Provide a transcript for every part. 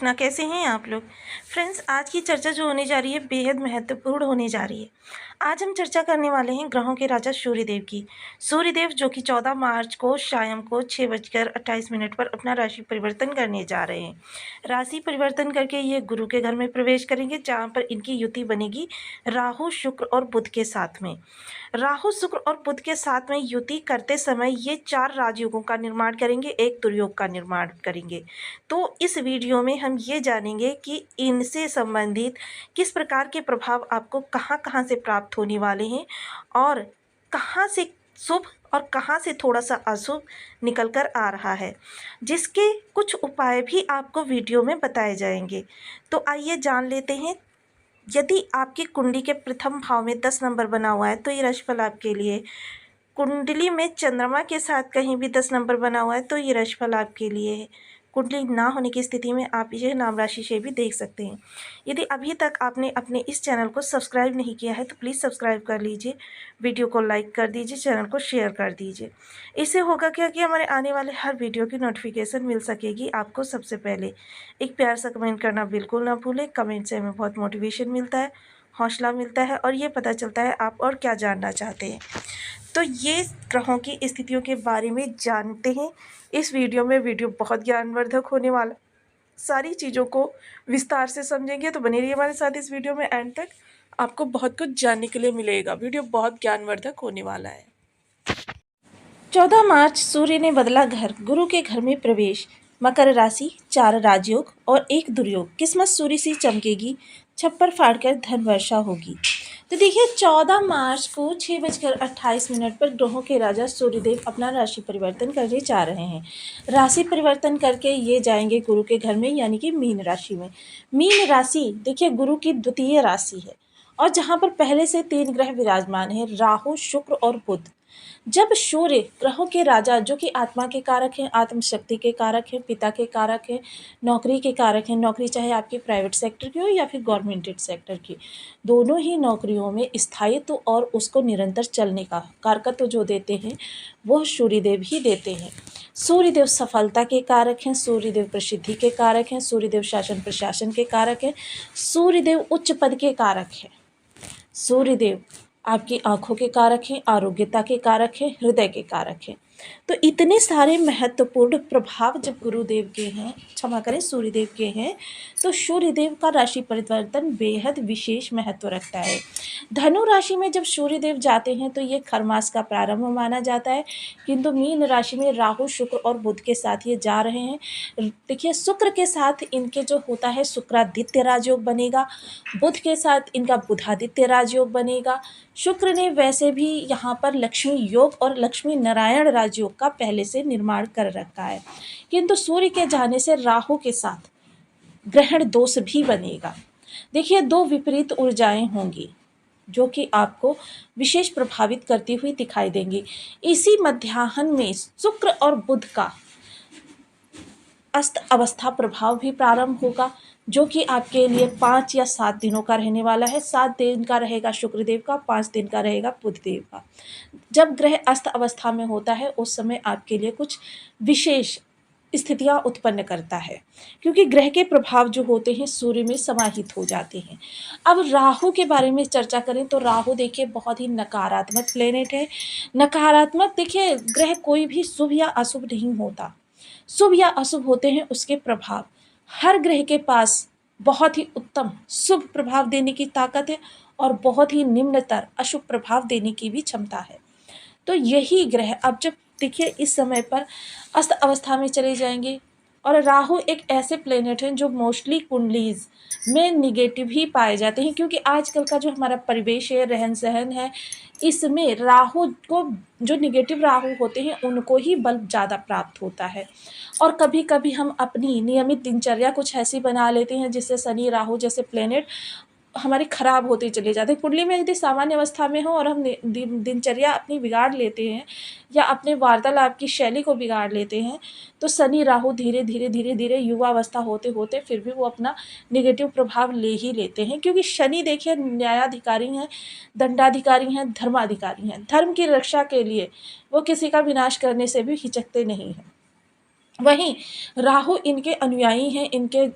ना कैसे हैं आप लोग। फ्रेंड्स, आज की चर्चा जो होने जा रही है बेहद महत्वपूर्ण होने जा रही है। आज हम चर्चा करने वाले हैं ग्रहों के राजा सूर्यदेव की। सूर्यदेव जो कि 14 मार्च को शाम को 6:28 पर अपना राशि परिवर्तन करने जा रहे हैं। राशि परिवर्तन करके ये गुरु के घर में प्रवेश करेंगे, जहाँ पर इनकी युति बनेगी राहु, शुक्र और बुध के साथ में। राहु, शुक्र और बुध के साथ में युति करते समय ये 4 राजयोगों का निर्माण करेंगे, एक दुर्योग का निर्माण करेंगे। तो इस वीडियो में हम ये जानेंगे कि इनसे संबंधित किस प्रकार के प्रभाव आपको कहाँ-कहाँ से प्राप्त होने वाले हैं और कहाँ से शुभ और कहाँ से थोड़ा सा अशुभ निकल कर आ रहा है, जिसके कुछ उपाय भी आपको वीडियो में बताए जाएंगे। तो आइए जान लेते हैं। यदि आपकी कुंडली के प्रथम भाव में 10 नंबर बना हुआ है तो ये राशिफल आपके लिए। कुंडली में चंद्रमा के साथ कहीं भी 10 नंबर बना हुआ है तो ये राशिफल आपके लिए है। कुंडली ना होने की स्थिति में आप यह नाम राशि से भी देख सकते हैं। यदि अभी तक आपने अपने इस चैनल को सब्सक्राइब नहीं किया है तो प्लीज़ सब्सक्राइब कर लीजिए, वीडियो को लाइक कर दीजिए, चैनल को शेयर कर दीजिए। इससे होगा क्या कि हमारे आने वाले हर वीडियो की नोटिफिकेशन मिल सकेगी आपको सबसे पहले। एक प्यार सा कमेंट करना बिल्कुल ना भूलें। कमेंट से हमें बहुत मोटिवेशन मिलता है, हौसला मिलता है और ये पता चलता है आप और क्या जानना चाहते हैं। तो ये ग्रहों की स्थितियों के बारे में जानते हैं इस वीडियो में। वीडियो बहुत ज्ञानवर्धक होने वाला, सारी चीज़ों को विस्तार से समझेंगे तो बने रहिए हमारे साथ इस वीडियो में एंड तक। आपको बहुत कुछ जानने के लिए मिलेगा। वीडियो बहुत ज्ञानवर्धक होने वाला है। 14 मार्च सूर्य ने बदला घर, गुरु के घर में प्रवेश। मकर राशि, 4 राजयोग और 1 दुर्योग। किस्मत सूर्य सी चमकेगी, छप्पर फाड़कर धन वर्षा होगी। तो देखिए 14 मार्च को 6:28 पर ग्रहों के राजा सूर्यदेव अपना राशि परिवर्तन करने जा रहे हैं। राशि परिवर्तन करके ये जाएंगे गुरु के घर में, यानी कि मीन राशि में। मीन राशि देखिए गुरु की द्वितीय राशि है और जहाँ पर पहले से 3 ग्रह विराजमान हैं, राहु, शुक्र और बुध। जब सूर्य ग्रहों के राजा जो कि आत्मा के कारक हैं, आत्मशक्ति के कारक हैं, पिता के कारक हैं, नौकरी के कारक हैं, नौकरी चाहे आपकी प्राइवेट सेक्टर की हो या फिर गवर्नमेंटेड सेक्टर की, दोनों ही नौकरियों में स्थायित्व और उसको निरंतर चलने का कारकत्व जो देते हैं वह सूर्यदेव ही देते हैं। सूर्यदेव सफलता के कारक हैं, सूर्यदेव प्रसिद्धि के कारक हैं, सूर्यदेव शासन प्रशासन के कारक हैं, सूर्यदेव उच्च पद के कारक हैं, सूर्यदेव आपकी आँखों के कारक हैं, आरोग्यता के कारक हैं, हृदय के कारक हैं। तो इतने सारे महत्वपूर्ण प्रभाव जब गुरुदेव के हैं, क्षमा करें सूर्यदेव के हैं, तो सूर्यदेव का राशि परिवर्तन बेहद विशेष महत्व रखता है। धनु राशि में जब सूर्यदेव जाते हैं तो ये खरमास का प्रारंभ माना जाता है, किंतु मीन राशि में राहु, शुक्र और बुध के साथ ये जा रहे हैं। देखिए शुक्र के साथ इनके जो होता है शुक्रादित्य राजयोग बनेगा, बुध के साथ इनका बुधादित्य राजयोग बनेगा। शुक्र ने वैसे भी यहाँ पर लक्ष्मी योग और लक्ष्मी नारायण राजयोग का पहले से निर्माण कर रखा है, किंतु सूर्य के जाने से राहु के साथ ग्रहण दोष भी बनेगा। देखिए 2 विपरीत ऊर्जाएं होंगी जो कि आपको विशेष प्रभावित करती हुई दिखाई देंगी। इसी मध्याह्न में शुक्र और बुध का अस्त अवस्था प्रभाव भी प्रारंभ होगा, जो कि आपके लिए 5 या 7 दिनों का रहने वाला है। 7 दिन का रहेगा शुक्रदेव का, 5 दिन का रहेगा बुधदेव का। जब ग्रह अस्त अवस्था में होता है उस समय आपके लिए कुछ विशेष स्थितियां उत्पन्न करता है, क्योंकि ग्रह के प्रभाव जो होते हैं सूर्य में समाहित हो जाते हैं। अब राहु के बारे में चर्चा करें तो राहु देखिए बहुत ही नकारात्मक प्लेनेट है। नकारात्मक देखिए ग्रह कोई भी शुभ या अशुभ नहीं होता, शुभ या अशुभ होते हैं उसके प्रभाव। हर ग्रह के पास बहुत ही उत्तम शुभ प्रभाव देने की ताकत है और बहुत ही निम्नतर अशुभ प्रभाव देने की भी क्षमता है। तो यही ग्रह अब जब देखिए इस समय पर अस्त अवस्था में चले जाएंगे, और राहु एक ऐसे प्लेनेट हैं जो मोस्टली कुंडलीज में निगेटिव ही पाए जाते हैं, क्योंकि आजकल का जो हमारा परिवेश है, रहन सहन है, इसमें राहु को जो निगेटिव राहु होते हैं उनको ही बल ज़्यादा प्राप्त होता है। और कभी कभी हम अपनी नियमित दिनचर्या कुछ ऐसी बना लेते हैं जिससे शनि राहु जैसे प्लेनेट हमारे खराब होते चले जाते हैं। कुंडली में यदि सामान्य अवस्था में हो और हम दिनचर्या अपनी बिगाड़ लेते हैं या अपने वार्तालाप की शैली को बिगाड़ लेते हैं, तो शनि राहु धीरे धीरे युवा अवस्था होते होते फिर भी वो अपना निगेटिव प्रभाव ले ही लेते हैं, क्योंकि शनि देखिए न्यायाधिकारी हैं, दंडाधिकारी हैं, धर्माधिकारी हैं। धर्म की रक्षा के लिए वो किसी का विनाश करने से भी हिचकते नहीं हैं। वहीं राहु इनके अनुयायी हैं, इनके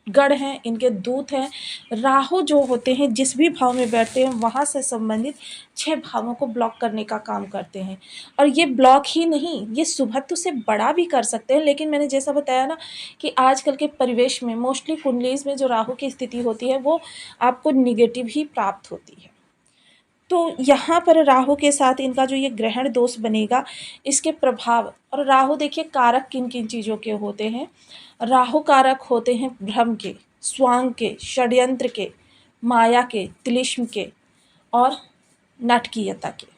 गढ़ हैं, इनके दूत हैं। राहु जो होते हैं जिस भी भाव में बैठते हैं वहाँ से संबंधित 6 भावों को ब्लॉक करने का काम करते हैं। और ये ब्लॉक ही नहीं, ये शुभत्व से बड़ा भी कर सकते हैं, लेकिन मैंने जैसा बताया ना कि आजकल के परिवेश में मोस्टली कुंडलीज़ में जो राहु की स्थिति होती है वो आपको नेगेटिव ही प्राप्त होती है। तो यहाँ पर राहु के साथ इनका जो ये ग्रहण दोष बनेगा, इसके प्रभाव, और राहु देखिए कारक किन किन चीज़ों के होते हैं। राहु कारक होते हैं भ्रम के, स्वांग के, षड्यंत्र के, माया के, तिलिस्म के और नाटकीयता के।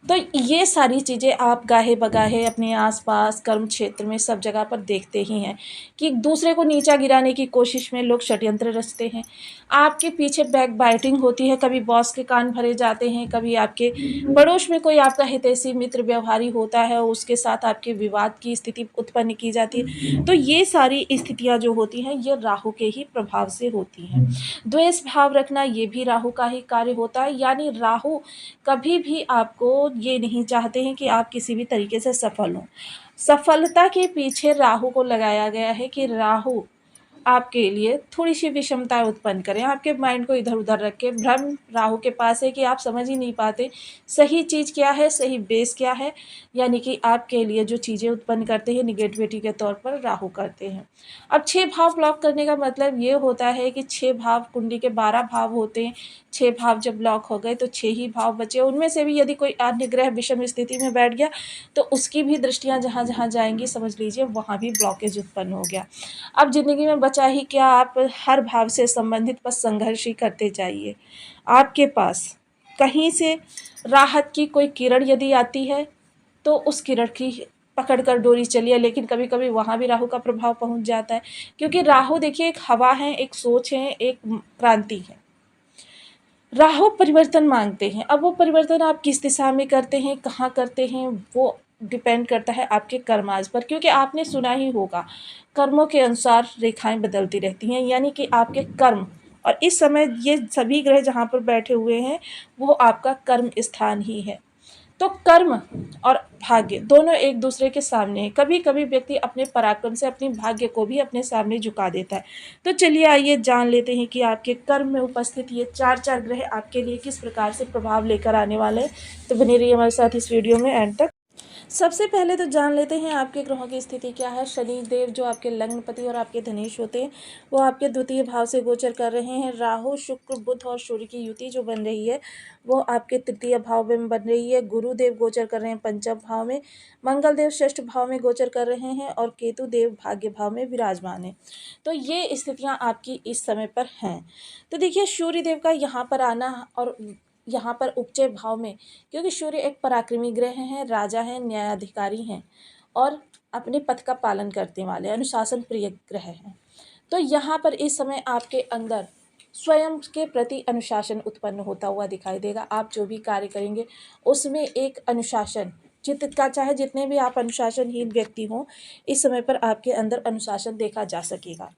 तो ये सारी चीज़ें आप गाहे बगाहे अपने आसपास कर्म क्षेत्र में सब जगह पर देखते ही हैं कि दूसरे को नीचा गिराने की कोशिश में लोग षड्यंत्र रचते हैं। आपके पीछे बैक बाइटिंग होती है, कभी बॉस के कान भरे जाते हैं, कभी आपके पड़ोस में कोई आपका हितैषी मित्र व्यवहारी होता है, उसके साथ आपके विवाद की स्थिति उत्पन्न की जाती है। तो ये सारी स्थितियाँ जो होती हैं ये राहु के ही प्रभाव से होती हैं। द्वेष भाव रखना ये भी राहु का ही कार्य होता है, यानी राहु कभी भी आपको ये नहीं चाहते हैं कि आप किसी भी तरीके से सफल हों। सफलता के पीछे राहु को लगाया गया है कि राहु आपके लिए थोड़ी-सी विषमताएँ उत्पन्न करें, आपके माइंड को इधर-उधर रख के। भ्रम राहु के पास है कि आप समझ ही नहीं पाते सही चीज़ क्या है, सही बेस क्या है, यानी कि आपके लिए जो चीज़ें उत्पन्न करते हैं नेगेटिविटी के तौर पर राहु करते हैं। अब 6 भाव ब्लॉक करने का मतलब ये होता है कि 6 भाव, कुंडली के 12 भाव होते हैं, 6 भाव जब ब्लॉक हो गए तो 6 ही भाव बचे। उनमें से भी यदि कोई अन्य ग्रह विषम स्थिति में बैठ गया तो उसकी भी दृष्टियाँ जहाँ-जहाँ जाएँगी समझ लीजिए वहाँ भी ब्लॉकेज उत्पन्न हो गया। अब ज़िंदगी में बचा ही क्या, आप हर भाव से संबंधित बस संघर्ष ही करते जाइए। आपके पास कहीं से राहत की कोई किरण यदि आती है तो उस किरण की पकड़ कर डोरी चलिए, लेकिन कभी-कभी वहाँ भी राहु का प्रभाव पहुँच जाता है, क्योंकि राहु देखिए एक हवा है, एक सोच है, एक क्रांति है। राहु परिवर्तन मांगते हैं। अब वो परिवर्तन आप किस दिशा में करते हैं, कहाँ करते हैं, वो डिपेंड करता है आपके कर्माज पर, क्योंकि आपने सुना ही होगा कर्मों के अनुसार रेखाएं बदलती रहती हैं, यानी कि आपके कर्म, और इस समय ये सभी ग्रह जहाँ पर बैठे हुए हैं वो आपका कर्म स्थान ही है। तो कर्म और भाग्य दोनों एक दूसरे के सामने हैं। कभी कभी व्यक्ति अपने पराक्रम से अपने भाग्य को भी अपने सामने झुका देता है। तो चलिए आइए जान लेते हैं कि आपके कर्म में उपस्थित ये 4 ग्रह आपके लिए किस प्रकार से प्रभाव लेकर आने वाले हैं। तो बने रहिए हमारे साथ इस वीडियो में एंड तक। सबसे पहले तो जान लेते हैं आपके ग्रहों की स्थिति क्या है। शनि देव जो आपके लग्नपति और आपके धनेश होते हैं वो आपके द्वितीय भाव से गोचर कर रहे हैं। राहु, शुक्र, बुध और सूर्य की युति जो बन रही है वो आपके तृतीय भाव में बन रही है। गुरुदेव गोचर कर रहे हैं पंचम भाव में, मंगल देव षष्ठ भाव में गोचर कर रहे हैं और केतु देव भाग्य भाव में विराजमान है। तो ये स्थितियाँ आपकी इस समय पर हैं। तो देखिए सूर्य देव का यहाँ पर आना और यहाँ पर उपचय भाव में, क्योंकि सूर्य एक पराक्रमी ग्रह हैं, राजा हैं, न्यायाधिकारी हैं और अपने पथ का पालन करने वाले अनुशासन प्रिय ग्रह हैं। तो यहाँ पर इस समय आपके अंदर स्वयं के प्रति अनुशासन उत्पन्न होता हुआ दिखाई देगा। आप जो भी कार्य करेंगे उसमें एक अनुशासन जितना चाहे जितने भी आप अनुशासनहीन व्यक्ति हों, इस समय पर आपके अंदर अनुशासन देखा जा सकेगा।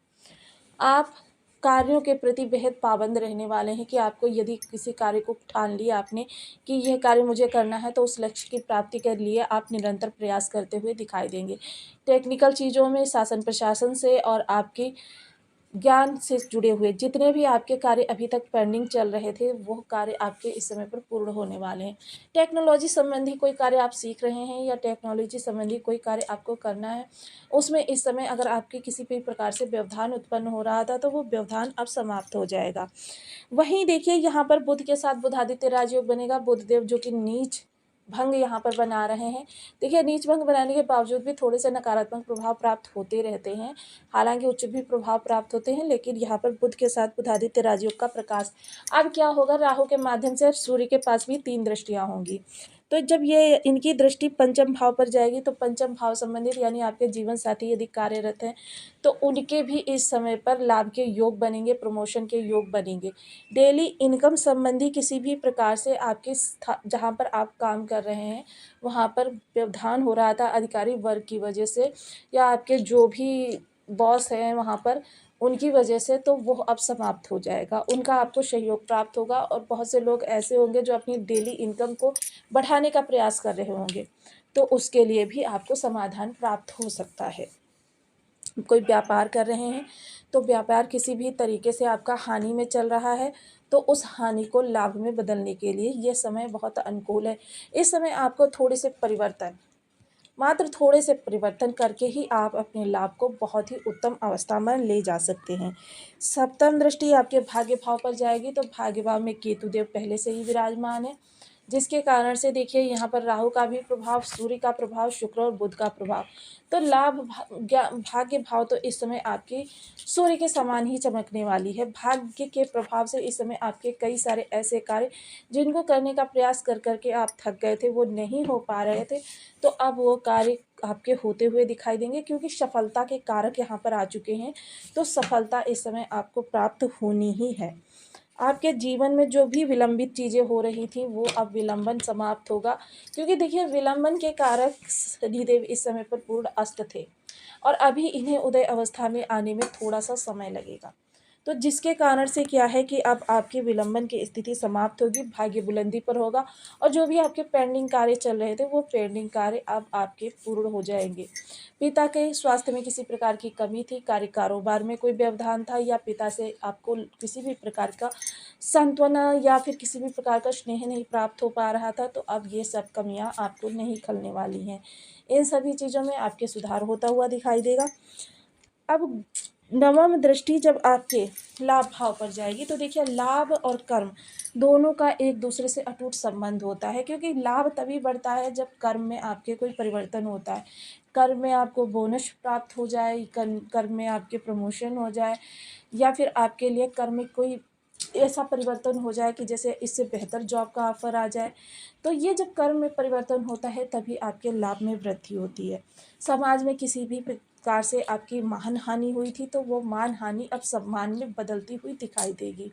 आप कार्यों के प्रति बेहद पाबंद रहने वाले हैं कि आपको यदि किसी कार्य को ठान लिया आपने कि यह कार्य मुझे करना है तो उस लक्ष्य की प्राप्ति के लिए आप निरंतर प्रयास करते हुए दिखाई देंगे। टेक्निकल चीज़ों में शासन प्रशासन से और आपकी ज्ञान से जुड़े हुए जितने भी आपके कार्य अभी तक पेंडिंग चल रहे थे वो कार्य आपके इस समय पर पूर्ण होने वाले हैं। टेक्नोलॉजी संबंधी कोई कार्य आप सीख रहे हैं या टेक्नोलॉजी संबंधी कोई कार्य आपको करना है, उसमें इस समय अगर आपके किसी भी प्रकार से व्यवधान उत्पन्न हो रहा था तो वो व्यवधान अब समाप्त हो जाएगा। वहीं देखिए यहाँ पर बुध के साथ बुधादित्य राजयोग बनेगा। बुधदेव जो कि नीच भंग यहाँ पर बना रहे हैं। देखिए नीच भंग बनाने के बावजूद भी थोड़े से नकारात्मक प्रभाव प्राप्त होते रहते हैं, हालांकि उच्च भी प्रभाव प्राप्त होते हैं, लेकिन यहाँ पर बुध के साथ बुधादित्य राजयोग का प्रकाश। अब क्या होगा, राहु के माध्यम से सूर्य के पास भी 3 दृष्टियाँ होंगी। तो जब ये इनकी दृष्टि पंचम भाव पर जाएगी तो पंचम भाव संबंधित यानी आपके जीवन साथी यदि कार्यरत हैं तो उनके भी इस समय पर लाभ के योग बनेंगे, प्रमोशन के योग बनेंगे। डेली इनकम संबंधी किसी भी प्रकार से आपके जहाँ पर आप काम कर रहे हैं वहाँ पर व्यवधान हो रहा था अधिकारी वर्ग की वजह से या आपके जो भी बॉस हैं वहाँ पर उनकी वजह से, तो वो अब समाप्त हो जाएगा। उनका आपको सहयोग प्राप्त होगा और बहुत से लोग ऐसे होंगे जो अपनी डेली इनकम को बढ़ाने का प्रयास कर रहे होंगे, तो उसके लिए भी आपको समाधान प्राप्त हो सकता है। कोई व्यापार कर रहे हैं तो व्यापार किसी भी तरीके से आपका हानि में चल रहा है तो उस हानि को लाभ में बदलने के लिए ये समय बहुत अनुकूल है। इस समय आपको मात्र थोड़े से परिवर्तन करके ही आप अपने लाभ को बहुत ही उत्तम अवस्था में ले जा सकते हैं। सप्तम दृष्टि आपके भाग्य भाव पर जाएगी, तो भाग्य भाव में केतु देव पहले से ही विराजमान है, जिसके कारण से देखिए यहाँ पर राहु का भी प्रभाव, सूर्य का प्रभाव, शुक्र और बुध का प्रभाव। तो भाग्य भाव तो इस समय आपकी सूर्य के समान ही चमकने वाली है। भाग्य के प्रभाव से इस समय आपके कई सारे ऐसे कार्य जिनको करने का प्रयास कर करके आप थक गए थे, वो नहीं हो पा रहे थे, तो अब वो कार्य आपके होते हुए दिखाई देंगे, क्योंकि सफलता के कारक यहाँ पर आ चुके हैं। तो सफलता इस समय आपको प्राप्त होनी ही है। आपके जीवन में जो भी विलंबित चीज़ें हो रही थी वो अब विलंबन समाप्त होगा, क्योंकि देखिए विलंबन के कारक शनिदेव इस समय पर पूर्ण अस्त थे और अभी इन्हें उदय अवस्था में आने में थोड़ा सा समय लगेगा। तो जिसके कारण से क्या है कि अब आपकी विलंबन की स्थिति समाप्त होगी, भाग्य बुलंदी पर होगा और जो भी आपके पेंडिंग कार्य चल रहे थे वो पेंडिंग कार्य अब आपके पूर्ण हो जाएंगे। पिता के स्वास्थ्य में किसी प्रकार की कमी थी, कार्य कारोबार में कोई व्यवधान था या पिता से आपको किसी भी प्रकार का सांत्वना या फिर किसी भी प्रकार का स्नेह नहीं प्राप्त हो पा रहा था, तो अब ये सब कमियां आपको नहीं खलने वाली हैं। इन सभी चीज़ों में आपके सुधार होता हुआ दिखाई देगा। अब नवम दृष्टि जब आपके लाभ भाव पर जाएगी तो देखिए लाभ और कर्म दोनों का एक दूसरे से अटूट संबंध होता है, क्योंकि लाभ तभी बढ़ता है जब कर्म में आपके कोई परिवर्तन होता है। कर्म में आपको बोनस प्राप्त हो जाए, कर्म में आपके प्रमोशन हो जाए, या फिर आपके लिए कर्म में कोई ऐसा परिवर्तन हो जाए कि जैसे इससे बेहतर जॉब का ऑफर आ जाए। तो ये जब कर्म में परिवर्तन होता है तभी आपके लाभ में वृद्धि होती है। समाज में किसी भी प्रकार से आपकी मान हानि हुई थी तो वो मान हानि अब सम्मान में बदलती हुई दिखाई देगी।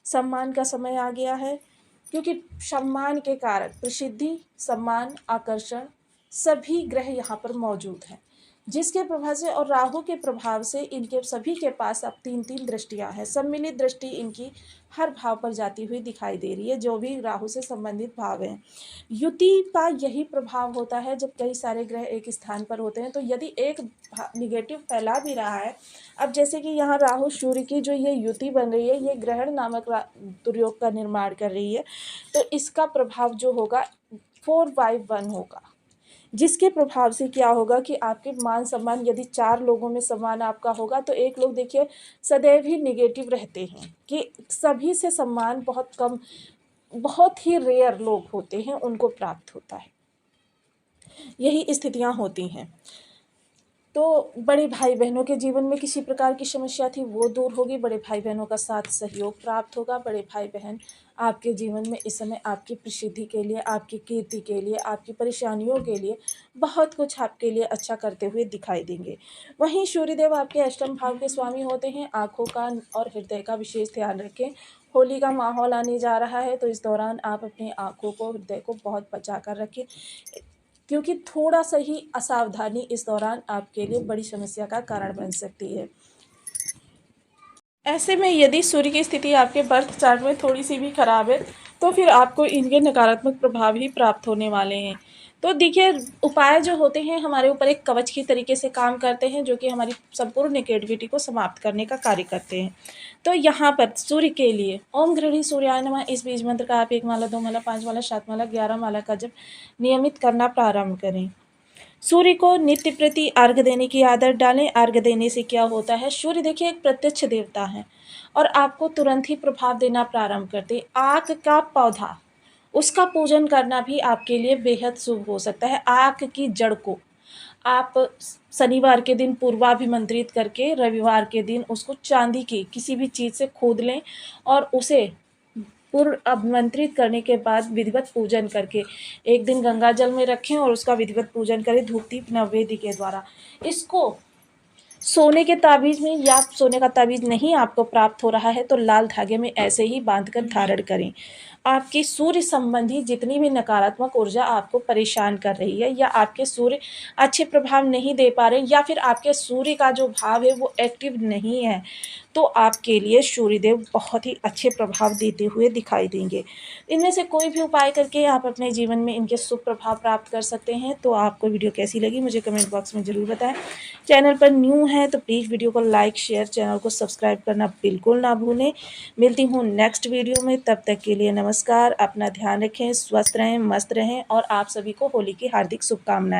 सम्मान का समय आ गया है, क्योंकि सम्मान के कारक प्रसिद्धि, सम्मान, आकर्षण सभी ग्रह यहाँ पर मौजूद हैं, जिसके प्रभाव से और राहु के प्रभाव से इनके सभी के पास अब 3-3 दृष्टियां हैं। सम्मिलित दृष्टि इनकी हर भाव पर जाती हुई दिखाई दे रही है, जो भी राहु से संबंधित भाव हैं। युति का यही प्रभाव होता है जब कई सारे ग्रह एक स्थान पर होते हैं, तो यदि एक निगेटिव फैला भी रहा है, अब जैसे कि यहाँ राहु सूर्य की जो ये युति बन रही है, ये ग्रहण नामक दुर्योग का निर्माण कर रही है, तो इसका प्रभाव जो होगा 4/1 होगा, जिसके प्रभाव से क्या होगा कि आपके मान सम्मान, यदि 4 लोगों में सम्मान आपका होगा तो एक लोग देखिए सदैव ही निगेटिव रहते हैं कि सभी से सम्मान बहुत कम, बहुत ही रेयर लोग होते हैं उनको प्राप्त होता है। यही स्थितियां होती हैं। तो बड़े भाई बहनों के जीवन में किसी प्रकार की समस्या थी वो दूर होगी, बड़े भाई बहनों का साथ सहयोग प्राप्त होगा। बड़े भाई बहन आपके जीवन में इस समय आपकी प्रसिद्धि के लिए, आपकी कीर्ति के लिए, आपकी परेशानियों के लिए बहुत कुछ आपके लिए अच्छा करते हुए दिखाई देंगे। वहीं सूर्यदेव आपके अष्टम भाव के स्वामी होते हैं। आँखों का और हृदय का विशेष ध्यान रखें। होली का माहौल आने जा रहा है, तो इस दौरान आप अपनी आँखों को, हृदय को बहुत बचा कर रखें, क्योंकि थोड़ा सा ही असावधानी इस दौरान आपके लिए बड़ी समस्या का कारण बन सकती है। ऐसे में यदि सूर्य की स्थिति आपके बर्थ चार्ट में थोड़ी सी भी खराब है तो फिर आपको इनके नकारात्मक प्रभाव ही प्राप्त होने वाले हैं। तो देखिए उपाय जो होते हैं हमारे ऊपर एक कवच की तरीके से काम करते हैं, जो कि हमारी संपूर्ण नेगेटिविटी को समाप्त करने का कार्य करते हैं। तो यहाँ पर सूर्य के लिए ओम गृह्णी सूर्याय नमः इस बीज मंत्र का आप 1 माला, 2 माला, 5 माला, 7 माला, 11 माला का जब नियमित करना प्रारंभ करें। सूर्य को नित्य प्रति अर्घ्य देने की आदत डालें। अर्घ्य देने से क्या होता है, सूर्य देखिए एक प्रत्यक्ष देवता है और आपको तुरंत ही प्रभाव देना प्रारंभ करते। आक का पौधा, उसका पूजन करना भी आपके लिए बेहद शुभ हो सकता है। आक की जड़ को आप शनिवार के दिन पूर्वाभिमंत्रित करके रविवार के दिन उसको चांदी की किसी भी चीज़ से खोद लें और उसे पूर्व अभिमंत्रित करने के बाद विधिवत पूजन करके एक दिन गंगा जल में रखें और उसका विधिवत पूजन करें धूप दीप नैवेद्य के द्वारा। इसको सोने के ताबीज़ में, या सोने का ताबीज़ नहीं आपको प्राप्त हो रहा है तो लाल धागे में ऐसे ही बांधकर धारण करें। आपकी सूर्य संबंधी जितनी भी नकारात्मक ऊर्जा आपको परेशान कर रही है, या आपके सूर्य अच्छे प्रभाव नहीं दे पा रहे, या फिर आपके सूर्य का जो भाव है वो एक्टिव नहीं है, तो आपके लिए सूर्यदेव बहुत ही अच्छे प्रभाव देते हुए दिखाई देंगे। इनमें से कोई भी उपाय करके आप अपने जीवन में इनके शुभ प्रभाव प्राप्त कर सकते हैं। तो आपको वीडियो कैसी लगी मुझे कमेंट बॉक्स में ज़रूर बताएं। चैनल पर न्यू हैं तो प्लीज़ वीडियो को लाइक शेयर चैनल को सब्सक्राइब करना बिल्कुल ना भूलें। मिलती हूँ नेक्स्ट वीडियो में, तब तक के लिए नमस्कार। अपना ध्यान रखें, स्वस्थ रहें, मस्त रहें और आप सभी को होली की हार्दिक शुभकामनाएं।